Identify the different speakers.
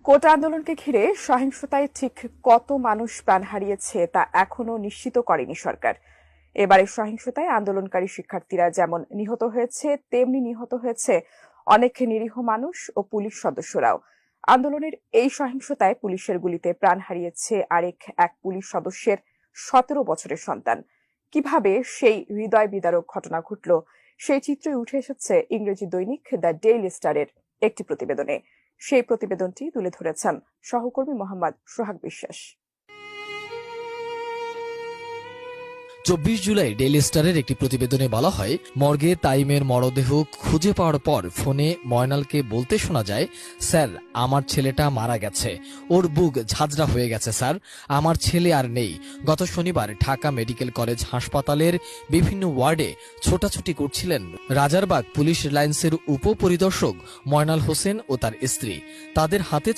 Speaker 1: কোটা আন্দোলনকে ঘিরে সহিংসতায় ঠিক কত মানুষ প্রাণ হারিয়েছে তা এখনো নিশ্চিত করেনি সরকার। এবারে সহিংসতায় আন্দোলনকারী শিক্ষার্থীরা যেমন নিহত হয়েছে, তেমনি নিহত হয়েছে অনেক নিরীহ মানুষ ও পুলিশ সদস্যরাও। আন্দোলনের এই সহিংসতায় পুলিশের গুলিতে প্রাণ হারিয়েছে এক পুলিশ সদস্যের 17 বছরের সন্তান। কিভাবে সেই হৃদয় বিদারক ঘটনা ঘটল, সেই চিত্রই উঠে এসেছে ইংরেজি দৈনিক দ্য ডেইলি স্টারের একটি প্রতিবেদনে। সেই প্রতিবেদনটি তুলে ধরেছেন সহকর্মী মোহাম্মদ সোহাগ বিশ্বাস।
Speaker 2: 24 জুলাই ডেইলি স্টারের একটি প্রতিবেদনে বলা হয়, মর্গে তাইমের মরদেহ খুঁজে পাওয়ার পর ফোনে ময়নালকে বলতে শোনা যায়, স্যার আমার ছেলেটা মারা গেছে, ওর বুক ঝাঁঝরা হয়ে গেছে স্যার, আমার ছেলে আর নেই। গত শনিবার ঢাকা মেডিকেল কলেজ হাসপাতালের বিভিন্ন ওয়ার্ডে ছোটাছুটি করছিলেন রাজারবাগ পুলিশ লাইন্সের উপপরিদর্শক ময়নাল হোসেন ও তার স্ত্রী। তাদের হাতে